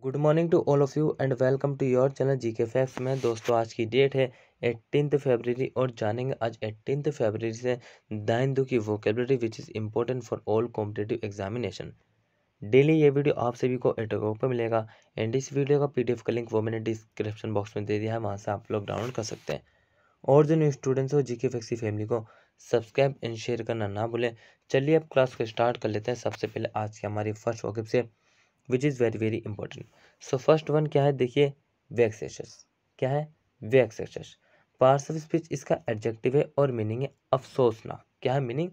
Good morning to all of you and welcome to your channel GK facts में। दोस्तों आज की date है 18 फरवरी और जानेंगे आज 18 फरवरी से दाइंदू की vocabulary which is important for all competitive examination. Daily ये वीडियो आप सभी को एटोक पर मिलेगा एंड इस वीडियो का पीडीएफ का लिंक वो मैंने डिस्क्रिप्शन बॉक्स में दे दिया है, वहाँ से आप लोग डाउनलोड कर सकते हैं। और जो न्यू स्टूडेंट्स हो जीके फैक्ट्स की फैमिली को सब्सक्राइब एंड शेयर करना ना भूलें। चलिए अब क्लास को स्टार्ट कर लेते हैं। सबसे पहले आज की हमारी फर्स्ट वोकेब से which is very very important. So first one क्या है, देखिए वेक्सेशस। क्या है वेक्सेशस? पार्ट्स ऑफ स्पीच इसका एडजेक्टिव है और मीनिंग है अफसोसनाक। क्या है मीनिंग?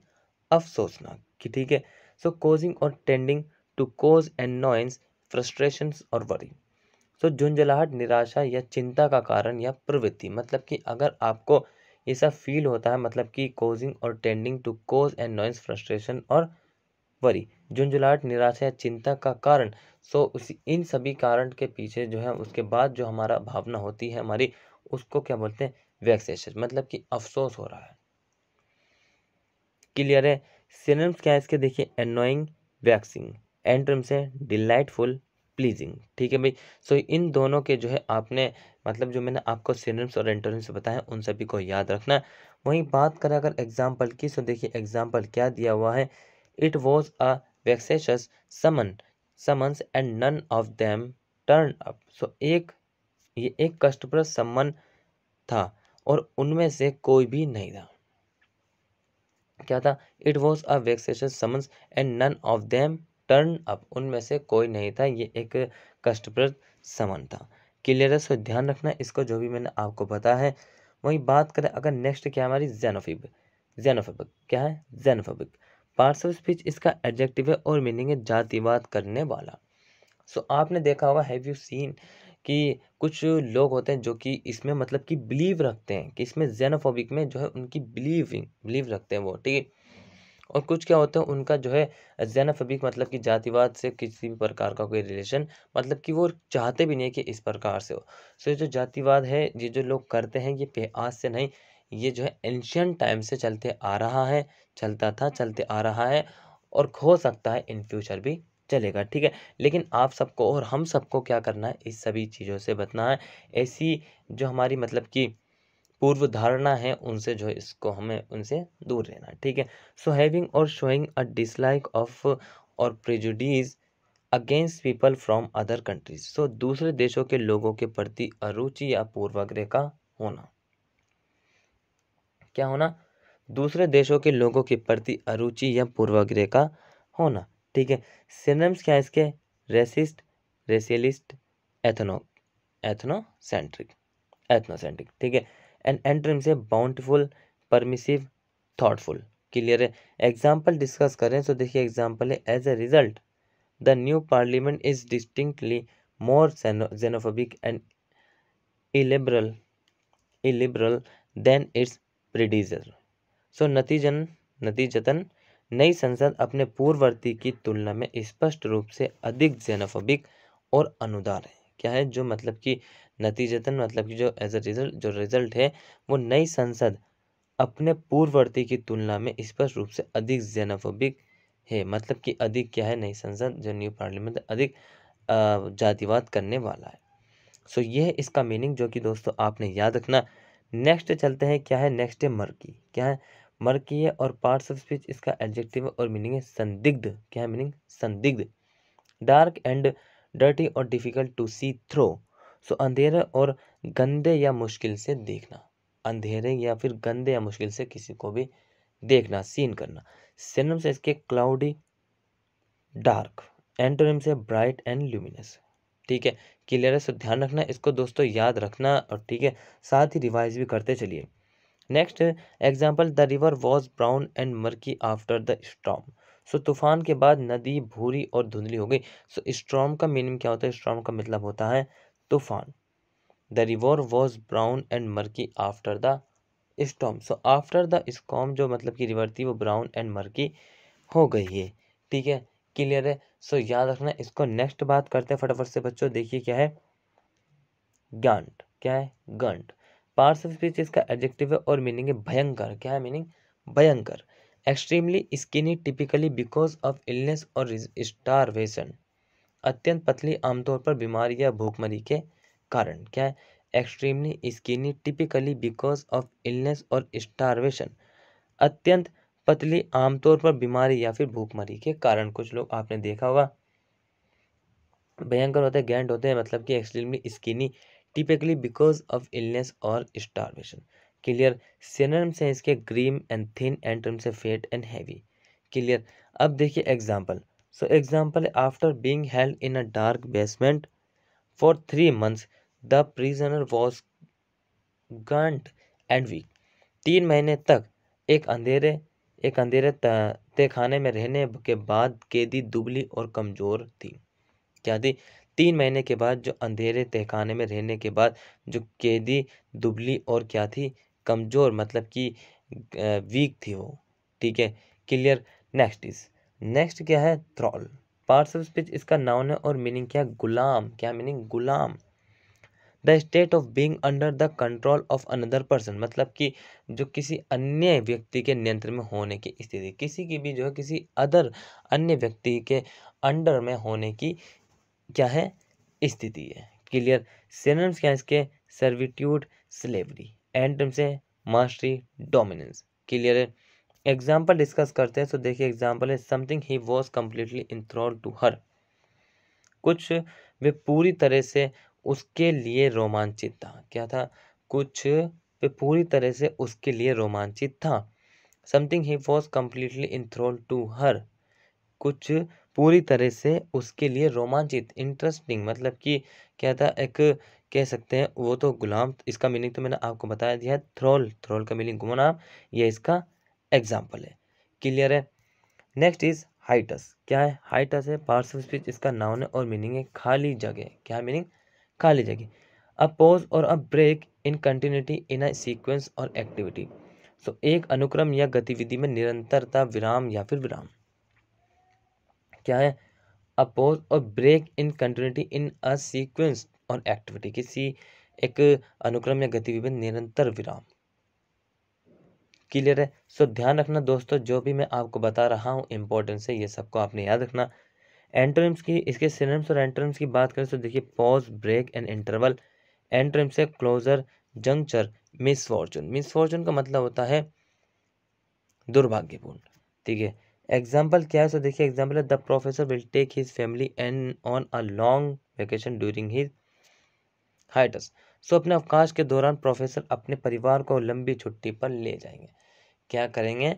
अफसोसनाक की, ठीक है। सो कोजिंग और टेंडिंग टू कोज एनॉयंस, फ्रस्ट्रेशंस और वरी। सो झुंझलाहट, निराशा या चिंता का कारण या प्रवृत्ति। मतलब कि अगर आपको ऐसा फील होता है, मतलब कि कोजिंग और टेंडिंग टू कोज एनॉयंस, फ्रस्ट्रेशन और वरी, झुंझलाहट, निराशा या चिंता का कारण। सो उसी इन सभी कारण के पीछे जो है उसके बाद जो हमारा भावना होती है हमारी, उसको क्या बोलते हैं? वेक्सेशन, मतलब कि अफसोस हो रहा है। क्लियर है? सिनोनिम्स क्या है इसके, देखिए एनोइंग, वैक्सिंग, एंटोनिम्स है डिलाइटफुल, प्लीजिंग। ठीक है भाई। सो इन दोनों के जो है आपने मतलब जो मैंने आपको सिनोनिम्स और एंटोनिम्स बताए उन सभी को याद रखना। वहीं बात करें अगर एग्जाम्पल की, सो देखिए एग्जाम्पल क्या दिया हुआ है। It was a vexatious summons and none of them turn up. So ये एक कष्टप्रद सम्मन था और उनमें से कोई भी नहीं था। क्या था? It was a vexation summons and none of them turn up. उनमें से कोई नहीं था, ये एक कष्टप्रद समन था। क्लियर है? सो ध्यान रखना इसको, जो भी मैंने आपको बताया है। वही बात करें अगर नेक्स्ट क्या है हमारी, जेनोफिब। जेनोफोबिक क्या है? जेनोफोबिक। पार्ट्स ऑफ स्पीच इसका एडजेक्टिव है और मीनिंग है जातिवाद करने वाला। सो आपने देखा होगा, हैव यू सीन कि कुछ लोग होते हैं जो कि इसमें मतलब कि बिलीव रखते हैं कि इसमें जेनोफोबिक में जो है उनकी बिलीव रखते हैं वो, ठीक है। और कुछ क्या होता है उनका जो है जेनोफोबिक, मतलब कि जातिवाद से किसी भी प्रकार का कोई रिलेशन, मतलब कि वो चाहते भी नहीं कि इस प्रकार से हो। सो ये जो जातिवाद है, ये जो लोग करते हैं, ये आज से नहीं, ये जो है एंशियंट टाइम से चलते आ रहा है, चलता था, चलते आ रहा है और हो सकता है इन फ्यूचर भी चलेगा, ठीक है। लेकिन आप सबको और हम सबको क्या करना है, इस सभी चीज़ों से बचना है। ऐसी जो हमारी मतलब कि पूर्व धारणा है उनसे जो है इसको हमें उनसे दूर रहना है, ठीक है। So having or showing a dislike of or prejudice against people from other countries. So दूसरे देशों के लोगों के प्रति अरुचि या पूर्वाग्रह का होना। क्या होना? दूसरे देशों के लोगों के प्रति अरुचि या पूर्वाग्रह का होना, ठीक है। सिनोनिम्स क्या है इसके? Racist, racialist, ethno ethnocentric, ethnocentric, ठीक है। एंड एंटोनिम से बाउंटीफुल, परमिसिव, थॉटफुल। क्लियर है? एग्जाम्पल डिस्कस करें तो देखिए एग्जाम्पल है, as a result the new parliament is distinctly more xenophobic and illiberal than its predecessor. So नतीजतन नई संसद अपने पूर्ववर्ती की तुलना में स्पष्ट रूप से अधिक xenophobic और अनुदार है। क्या है? जो मतलब कि नतीजतन मतलब कि जो एज अ रिजल्ट जो रिजल्ट है, वो नई संसद अपने पूर्ववर्ती की तुलना में स्पष्ट रूप से अधिक xenophobic है। मतलब कि अधिक क्या है, नई संसद जो न्यू पार्लियामेंट अधिक जातिवाद करने वाला है। सो ये है इसका मीनिंग, जो कि दोस्तों आपने याद रखना। नेक्स्ट चलते हैं, क्या है नेक्स्ट है मर्की। क्या है? मर्की है और पार्ट्स ऑफ स्पीच इसका एडजेक्टिव और मीनिंग है संदिग्ध। क्या है मीनिंग? संदिग्ध। डार्क एंड डर्टी और डिफिकल्ट टू सी थ्रो। सो अंधेरे और गंदे या मुश्किल से देखना। अंधेरे या फिर गंदे या मुश्किल से किसी को भी देखना, सीन करना। सिनोनिम्स से इसके क्लाउडी, डार्क। एंटोनिम से ब्राइट एंड ल्यूमिनस, ठीक है। क्लियर है? सो ध्यान रखना इसको दोस्तों, याद रखना और ठीक है, साथ ही रिवाइज भी करते चलिए। Next example, the river was brown and murky after the storm. So तूफान के बाद नदी भूरी और धुंधली हो गई। सो स्टॉर्म का मीनिंग क्या होता है? स्टॉर्म का मतलब होता है तूफान। The river was brown and murky after the storm. So after the storm जो मतलब की रिवर थी वो ब्राउन एंड मर्की हो गई है, ठीक है। क्लियर है? सो याद रखना इसको। नेक्स्ट बात करते हैं फटाफट से बच्चों, देखिए क्या है गांट। क्या है? गंट। पार्ट्स ऑफ स्पीच इसका एडजेक्टिव है और मीनिंग है भयंकर। क्या है मीनिंग? भयंकर। Extremely skinny typically because of illness or starvation. अत्यंत पतली, आमतौर पर बीमारी या भूखमरी के कारण। क्या है? Extremely skinny, typically because of illness or starvation. अत्यंत पतली, आमतौर पर बीमारी या फिर भूखमरी के कारण। कुछ लोग आपने देखा होगा भयंकर होते हैं, गैंट होते हैं, मतलब कि extremely skinny, typically because of illness or starvation. Clear? Synonyms हैं इसके ग्रीम एंड थिन, एंटोनिम्स से फेट एंड हैवी। क्लियर? अब देखिए example. So example, after being held in a dark basement for 3 months the prisoner was gaunt and weak. 3 महीने तक एक अंधेरे तहखाने में रहने के बाद कैदी दुबली और कमजोर थी। क्या थी? 3 महीने के बाद जो अंधेरे तहखाने में रहने के बाद जो कैदी दुबली और क्या थी? कमजोर, मतलब कि वीक थी वो। ठीक है? क्लियर? नेक्स्ट क्या है? थ्रॉल। पार्ट्स ऑफ स्पीच इसका नाउन है और मीनिंग क्या है? गुलाम। क्या meaning? Ghulam. The state of being under the control of another person, मतलब कि जो किसी अन्य व्यक्ति के नियंत्रण में होने की स्थिति, किसी की भी जो है किसी अन्य व्यक्ति के अंडर में होने की क्या है? स्थिति है। क्लियर? सिनोनिम्स क्या है इसके? Servitude, slavery. एंटोनिम्स है मास्टरी, डोमिनेंस। क्लियर है? एग्जाम्पल डिस्कस करते हैं। तो देखिए एग्जाम्पल है, something he was completely enthralled to her. कुछ वे पूरी तरह से उसके लिए रोमांचित था। क्या था? कुछ वे पूरी तरह से उसके लिए रोमांचित था। Something he was completely enthralled to her. कुछ पूरी तरह से उसके लिए रोमांचित, इंटरेस्टिंग, मतलब कि क्या था? एक कह सकते हैं वो तो गुलाम, इसका मीनिंग तो मैंने आपको बता दिया है। थ्रोल का मीनिंग गुलाम, ये इसका एग्जाम्पल है। क्लियर है? Next is hiatus. क्या है? हाइटस है पार्ट्स ऑफ स्पीच इसका नाउन है और मीनिंग है खाली जगह। क्या मीनिंग? खाली जगह। A pause or a break in continuity in a sequence or activity. So एक अनुक्रम या गतिविधि में निरंतरता, विराम या फिर विराम। क्या है? A pause or break in continuity in a sequence or activity, किसी एक अनुक्रम या गतिविधि में निरंतर विराम। क्लियर है? सो ध्यान रखना दोस्तों, जो भी मैं आपको बता रहा हूँ इंपॉर्टेंस है, ये सबको आपने याद रखना। एंटोनिम्स की, इसके सिनोनिम्स और एंटोनिम्स की बात करें तो देखिए pause, break and interval. Antonyms है क्लोजर, जंक्चर, मिसफॉर्चून। मिसफॉर्चून का मतलब होता है दुर्भाग्यपूर्ण। ठीक है? एग्जाम्पल क्या है? तो देखिए एग्जाम्पल है, the professor will take his family and on a long vacation during his hiatus. So अपने अवकाश के दौरान प्रोफेसर अपने परिवार को लंबी छुट्टी पर ले जाएंगे। क्या करेंगे?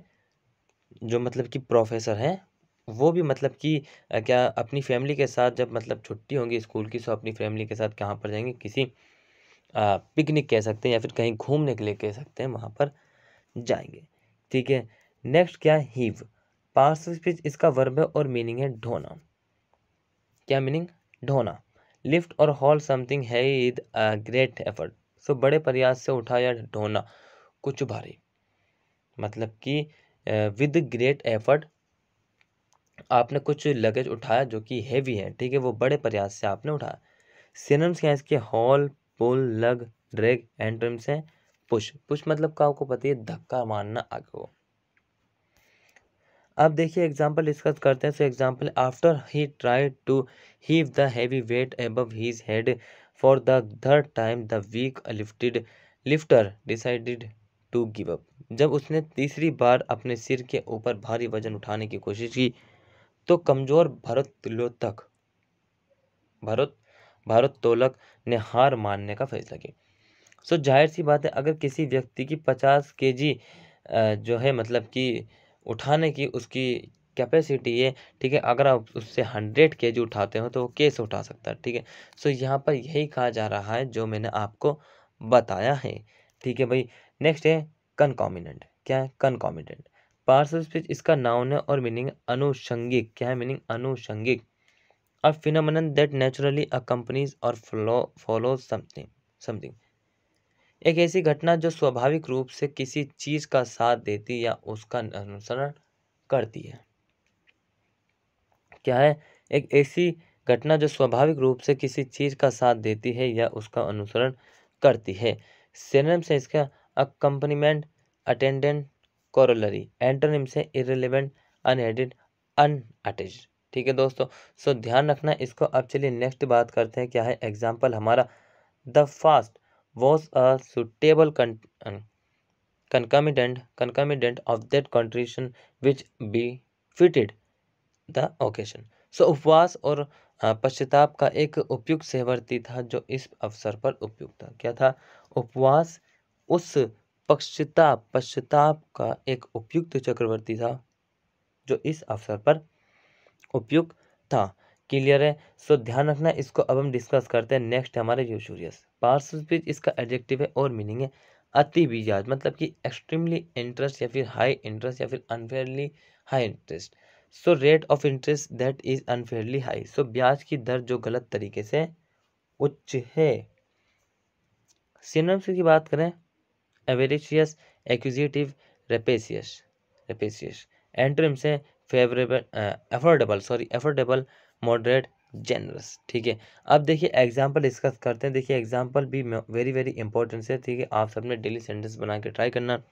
जो मतलब कि प्रोफेसर हैं वो भी मतलब कि क्या अपनी फैमिली के साथ जब मतलब छुट्टी होंगी स्कूल की, सो अपनी फैमिली के साथ कहाँ पर जाएंगे? किसी पिकनिक कह सकते हैं या फिर कहीं घूमने के लिए कह सकते हैं, वहाँ पर जाएंगे। ठीक है? नेक्स्ट क्या है? हीव। पास्ट स्पीच इसका वर्ब है और मीनिंग है ढोना। क्या मीनिंग? ढोना। लिफ्ट और हॉल समथिंग है विद अ ग्रेट एफर्ट। सो बड़े प्रयास से उठा या ढोना कुछ भारी, मतलब कि विद ग्रेट एफर्ट आपने कुछ लगेज उठाया जो कि हैवी है। ठीक है? वो बड़े प्रयास से आपने उठाया। सिनोनिम्स क्या है इसके? हॉल, पुल, लग, ड्रैग। एंटोनिम्स है पुश। पुश मतलब का आपको पता है धक्का मारना आगे को। अब देखिए एग्जाम्पल डिस्कस करते हैं। So example, after he tried to heave the heavy weight above his head for the third time the weak lifter decided to give up. जब उसने तीसरी बार अपने सिर के ऊपर भारी वजन उठाने की कोशिश की तो कमजोर भारत भारोत्तोलक ने हार मानने का फैसला किया। सो जाहिर सी बात है, अगर किसी व्यक्ति की 50 kg जो है मतलब कि उठाने की उसकी कैपेसिटी है, ठीक है, अगर आप उससे 100 kg उठाते हो तो वो कैसे उठा सकता है? ठीक है? सो यहाँ पर यही कहा जा रहा है जो मैंने आपको बताया है। ठीक है भाई? नेक्स्ट है कनकॉमिनेंट। क्या है? कनकॉमिनेंट पार्ट्स ऑफ स्पीच इसका नाउन है और मीनिंग अनुषंगिक। क्या है meaning? अनुषंगिक। A phenomenon that naturally accompanies or follows something। एक ऐसी घटना जो स्वाभाविक रूप से किसी चीज का साथ देती या उसका अनुसरण करती है। क्या है? एक ऐसी घटना जो स्वाभाविक रूप से किसी चीज का साथ देती है या उसका अनुसरण करती है। सिनोनिम्स है इसका अकम्पनीमेंट, अटेंडेंट, कोरोलरी। एंटोनिम्स है इररिलेवेंट, अनएडेड, अनअटैच्ड। ठीक है दोस्तों। सो ध्यान रखना इसको। अब चलिए नेक्स्ट बात करते हैं, क्या है एग्जाम्पल हमारा, the fast was a suitable concomitant of that contrition which befitted the occasion. So उपवास और पश्चाताप का एक उपयुक्त सहवर्ती था जो इस अवसर पर उपयुक्त था। क्या था? उपवास उस पश्चाताप का एक उपयुक्त चक्रवर्ती था जो इस अवसर पर उपयुक्त था। क्लियर है? सो ध्यान रखना इसको। अब हम डिस्कस करते हैं। नेक्स्ट हमारे यूशुरियस। पार्श्व स्पीच इसका एडजेक्टिव है और मीनिंग है अति मिजाज, मतलब कि एक्सट्रीमली इंटरेस्ट या फिर हाई इंटरेस्ट या फिर unfairly high interest. So rate of interest that is unfairly high. So ब्याज की दर जो गलत तरीके से उच्च है। सिनोनिम्स की बात करें, एवेरिशियस, एक्यूजिटिव, रेपेशियस। एंटोनिम्स से फेवरेबल, अफोर्डेबल, मॉडरेट, जेनरस। ठीक है। अब देखिए एग्जाम्पल डिस्कस करते हैं। देखिए एग्जाम्पल भी वेरी वेरी इंपॉर्टेंट है। ठीक है, आप सबने डेली सेंटेंस बना के ट्राई करना,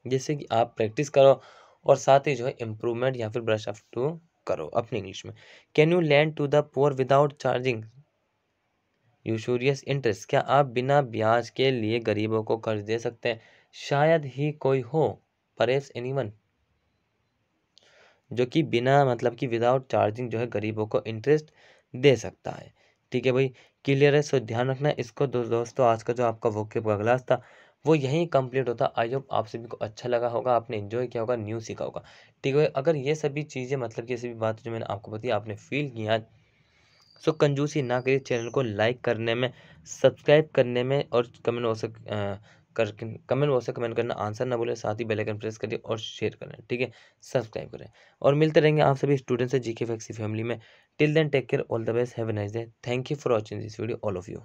जिससे कि आप प्रैक्टिस करो और साथ ही जो है इम्प्रूवमेंट या फिर ब्रश अप टू करो अपनी इंग्लिश में। Can you lend to the poor without charging usurious interest? क्या आप बिना ब्याज के लिए गरीबों को कर्ज दे सकते हैं? शायद ही कोई हो, परेस एनीवन, जो कि बिना मतलब कि विदाउट चार्जिंग जो है गरीबों को इंटरेस्ट दे सकता है। ठीक है भाई, क्लियर है? सो ध्यान रखना इसको। दोस्तों आज का जो आपका वोकैब का क्लास था वो यहीं कंप्लीट होता। आई होप आप सभी को अच्छा लगा होगा, आपने एंजॉय किया होगा, न्यू सीखा होगा। ठीक है, अगर ये सभी चीज़ें मतलब कि ये सभी बातें जो मैंने आपको बताई आपने फील किया, सो कंजूसी ना करिए, चैनल को लाइक करने में, सब्सक्राइब करने में और कमेंट बॉक्स से कमेंट करना आंसर ना भूलें। साथ ही बेल आइकन प्रेस करिए और शेयर करें। ठीक है, सब्सक्राइब करें और मिलते रहेंगे आप सभी स्टूडेंट्स से जीके फैक्सी फैमिली में। Till then take care, all the best, have a nice day. Thank you for watching this video all of you.